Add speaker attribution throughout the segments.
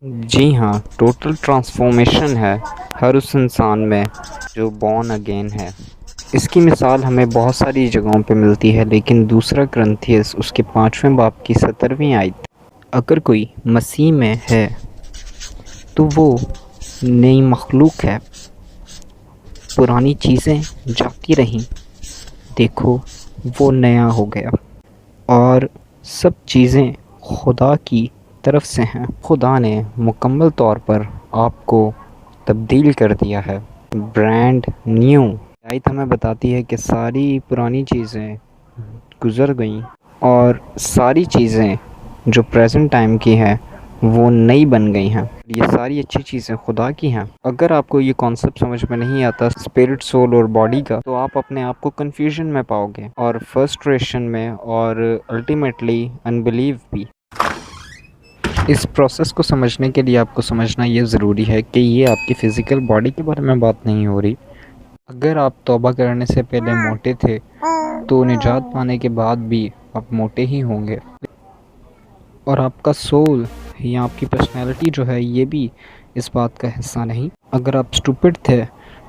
Speaker 1: جی ہاں، total transformation ہے ہر اس انسان میں جو بورن اگین ہے۔ اس کی مثال ہمیں بہت ساری جگہوں پہ ملتی ہے، لیکن دوسرا کرنتھیس اس کے 5ویں باب کی 17ویں آیت، اگر کوئی مسیح میں ہے تو وہ نئی مخلوق ہے، پرانی چیزیں جاتی رہیں، دیکھو وہ نیا ہو گیا، اور سب چیزیں خدا کی طرف سے ہیں۔ خدا نے مکمل طور پر آپ کو تبدیل کر دیا ہے، برانڈ نیو۔ آیت ہمیں بتاتی ہے کہ ساری پرانی چیزیں گزر گئیں اور ساری چیزیں جو پریزنٹ ٹائم کی ہیں وہ نئی بن گئی ہیں۔ یہ ساری اچھی چیزیں خدا کی ہیں۔ اگر آپ کو یہ کانسیپٹ سمجھ میں نہیں آتا اسپرٹ، سول اور باڈی کا، تو آپ اپنے آپ کو کنفیوژن میں پاؤ گے اور فرسٹریشن میں، اور الٹیمیٹلی انبلیو بھی۔ اس پروسیس کو سمجھنے کے لیے آپ کو سمجھنا یہ ضروری ہے کہ یہ آپ کی فزیکل باڈی کے بارے میں بات نہیں ہو رہی۔ اگر آپ توبہ کرنے سے پہلے موٹے تھے تو نجات پانے کے بعد بھی آپ موٹے ہی ہوں گے، اور آپ کا سول یا آپ کی پرسنالٹی جو ہے یہ بھی اس بات کا حصہ نہیں۔ اگر آپ اسٹوپڈ تھے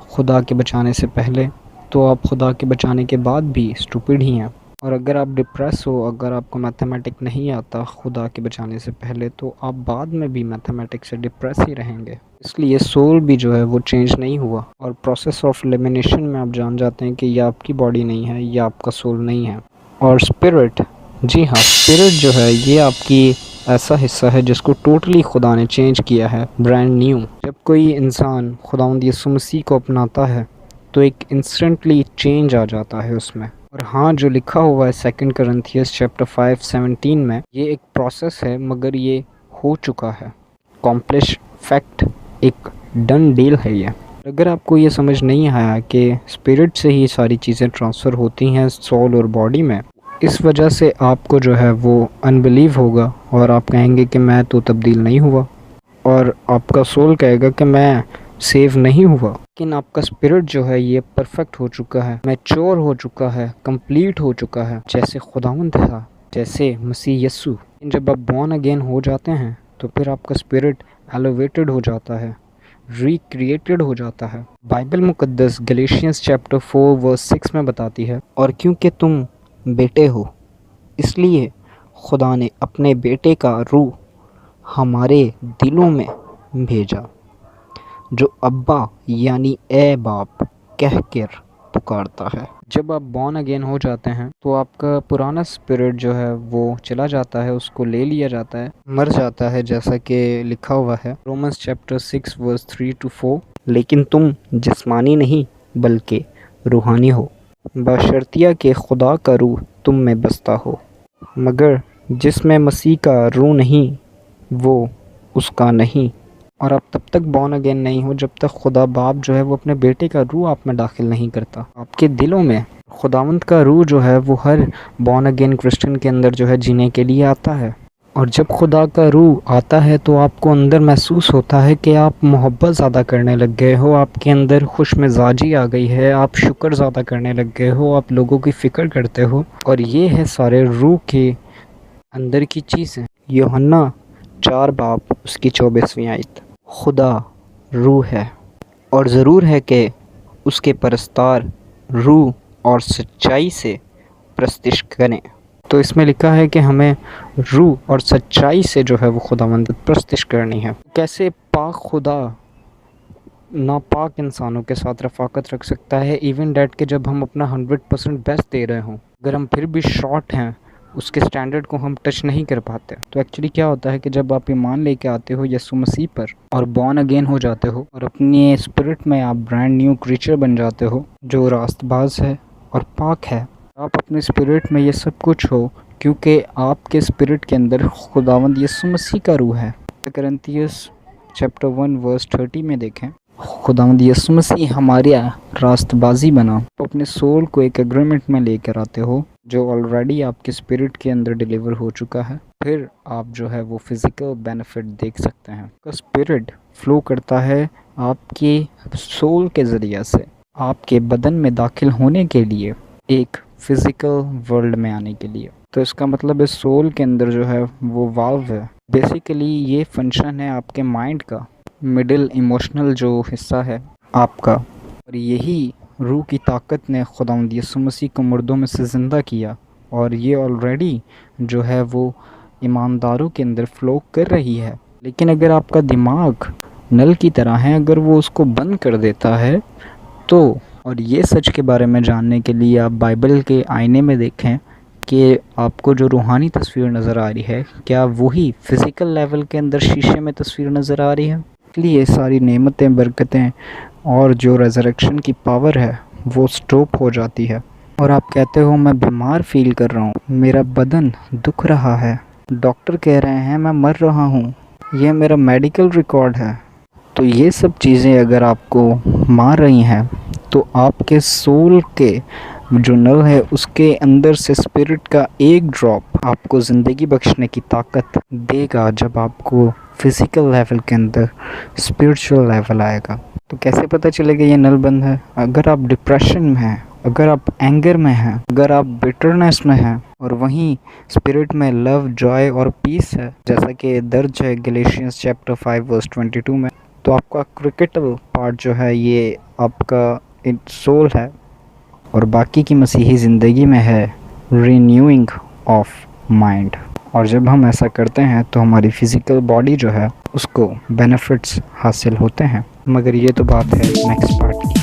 Speaker 1: خدا کے بچانے سے پہلے تو آپ خدا کے بچانے کے بعد بھی اسٹوپڈ ہی ہیں، اور اگر آپ ڈپریس ہو، اگر آپ کو میتھمیٹک نہیں آتا خدا کے بچانے سے پہلے، تو آپ بعد میں بھی میتھمیٹک سے ڈپریس ہی رہیں گے۔ اس لیے سول بھی جو ہے وہ چینج نہیں ہوا، اور پروسیس آف ایلیمینیشن میں آپ جان جاتے ہیں کہ یہ آپ کی باڈی نہیں ہے، یہ آپ کا سول نہیں ہے۔ اور اسپرٹ، جی ہاں، اسپرٹ جو ہے یہ آپ کی ایسا حصہ ہے جس کو ٹوٹلی خدا نے چینج کیا ہے، برانڈ نیو۔ جب کوئی انسان خداوند یسوع مسیح کو اپناتا ہے تو ایک انسٹنٹلی چینج آ جاتا ہے اس میں۔ اور ہاں، جو لکھا ہوا ہے 2 کرنتھیس چیپٹر 5:17 میں، یہ ایک پروسیس ہے مگر یہ ہو چکا ہے، کمپلش فیکٹ، ایک ڈن ڈیل ہے یہ۔ اگر آپ کو یہ سمجھ نہیں آیا کہ اسپرٹ سے ہی ساری چیزیں ٹرانسفر ہوتی ہیں سول اور باڈی میں، اس وجہ سے آپ کو جو ہے وہ انبلیو ہوگا، اور آپ کہیں گے کہ میں تو تبدیل نہیں ہوا، اور آپ کا سول کہے گا کہ میں سیو نہیں ہوا، لیکن آپ کا اسپرٹ جو ہے یہ پرفیکٹ ہو چکا ہے، میچور ہو چکا ہے، کمپلیٹ ہو چکا ہے، جیسے خداوند تھا، جیسے مسیح یسوع۔ جب آپ بورن اگین ہو جاتے ہیں تو پھر آپ کا اسپرٹ ایلیویٹڈ ہو جاتا ہے، ریکریٹڈ ہو جاتا ہے۔ بائبل مقدس گلیشینز چیپٹر 4:6 میں بتاتی ہے، اور کیونکہ تم بیٹے ہو اس لیے خدا نے اپنے بیٹے کا روح ہمارے دلوں میں بھیجا، جو ابا یعنی اے باپ کہہ کر پکارتا ہے۔ جب آپ بورن اگین ہو جاتے ہیں تو آپ کا پرانا اسپرٹ جو ہے وہ چلا جاتا ہے، اس کو لے لیا جاتا ہے، مر جاتا ہے، جیسا کہ لکھا ہوا ہے رومنس چیپٹر 6:3-4۔ لیکن تم جسمانی نہیں بلکہ روحانی ہو، بشرطیہ کہ خدا کا روح تم میں بستا ہو، مگر جس میں مسیح کا روح نہیں وہ اس کا نہیں۔ اور آپ تب تک بورن اگین نہیں ہو جب تک خدا باپ جو ہے وہ اپنے بیٹے کا روح آپ میں داخل نہیں کرتا آپ کے دلوں میں۔ خداوند کا روح جو ہے وہ ہر بورن اگین کرسچن کے اندر جو ہے جینے کے لیے آتا ہے، اور جب خدا کا روح آتا ہے تو آپ کو اندر محسوس ہوتا ہے کہ آپ محبت زیادہ کرنے لگ گئے ہو، آپ کے اندر خوش مزاجی آ گئی ہے، آپ شکر زیادہ کرنے لگ گئے ہو، آپ لوگوں کی فکر کرتے ہو، اور یہ ہے سارے روح کے اندر کی چیزیں۔ یوحنا 4:24 آیت۔ خدا روح ہے، اور ضرور ہے کہ اس کے پرستار روح اور سچائی سے پرستش کریں۔ تو اس میں لکھا ہے کہ ہمیں روح اور سچائی سے جو ہے وہ خداوند پرستش کرنی ہے۔ کیسے پاک خدا ناپاک انسانوں کے ساتھ رفاقت رکھ سکتا ہے، ایون ڈیٹ کہ جب ہم اپنا 100% بیسٹ دے رہے ہوں، اگر ہم پھر بھی شارٹ ہیں، اس کے سٹینڈرڈ کو ہم ٹچ نہیں کر پاتے، تو ایکچولی کیا ہوتا ہے کہ جب آپ ایمان لے کے آتے ہو یسوع مسیح پر اور بورن اگین ہو جاتے ہو، اور اپنی اسپرٹ میں آپ برانڈ نیو کریچر بن جاتے ہو جو راست باز ہے اور پاک ہے، آپ اپنے اسپرٹ میں یہ سب کچھ ہو کیونکہ آپ کے اسپرٹ کے اندر خداوند یسوع مسیح کا روح ہے۔ کرنتھیس چیپٹر 1:30 میں دیکھیں، خداوند یسوع مسیح ہماری راست بازی بنا، تو اپنے سول کو ایک اگریمنٹ میں لے کر آتے ہو جو آلریڈی آپ کے اسپرٹ کے اندر ڈیلیور ہو چکا ہے، پھر آپ جو ہے وہ فزیکل بینیفٹ دیکھ سکتے ہیں۔ کا اسپرٹ فلو کرتا ہے آپ کے سول کے ذریعہ سے آپ کے بدن میں داخل ہونے کے لیے، ایک فزیکل ورلڈ میں آنے کے لیے۔
Speaker 2: تو اس کا مطلب ہے سول کے اندر جو ہے وہ والو ہے. بیسیکلی یہ فنکشن ہے آپ کے مائنڈ کا، مڈل ایموشنل جو حصہ ہے آپ کا، اور یہی روح کی طاقت نے خداوند یسوع مسیح کو مردوں میں سے زندہ کیا، اور یہ آلریڈی جو ہے وہ ایمانداروں کے اندر فلو کر رہی ہے. لیکن اگر آپ کا دماغ نل کی طرح ہے، اگر وہ اس کو بند کر دیتا ہے تو، اور یہ سچ کے بارے میں جاننے کے لیے آپ بائبل کے آئینے میں دیکھیں کہ آپ کو جو روحانی تصویر نظر آ رہی ہے کیا وہی فزیکل لیول کے اندر شیشے میں تصویر نظر آ رہی ہے. اس لیے ساری نعمتیں، برکتیں اور جو ریزریکشن کی پاور ہے وہ سٹاپ ہو جاتی ہے. اور آپ کہتے ہو میں بیمار فیل کر رہا ہوں، میرا بدن دکھ رہا ہے، ڈاکٹر کہہ رہے ہیں میں مر رہا ہوں، یہ میرا میڈیکل ریکارڈ ہے. تو یہ سب چیزیں اگر آپ کو مار رہی ہیں تو آپ کے سول کے جو نل ہے اس کے اندر سے اسپرٹ کا ایک ڈراپ آپ کو زندگی بخشنے کی طاقت دے گا جب آپ کو فزیکل لیول کے اندر اسپرچول لیول آئے گا. تو کیسے پتہ چلے گا یہ نل بند ہے؟ اگر آپ ڈپریشن میں ہیں، اگر آپ اینگر میں ہیں، اگر آپ بٹرنس میں ہیں اور وہیں اسپرٹ میں لو، جوائے اور پیس ہے جیسا کہ درج ہے گلیشینز چیپٹر 5 ورس 22 میں، تو آپ کا کرکٹل پارٹ جو ہے یہ آپ کا سول ہے، اور باقی کی مسیحی زندگی میں ہے رینیوئنگ آف مائنڈ. اور جب ہم ایسا کرتے ہیں تو ہماری فزیکل باڈی جو ہے اس کو بینیفٹس حاصل ہوتے ہیں. مگر یہ تو بات ہے نیکسٹ پارٹ کی.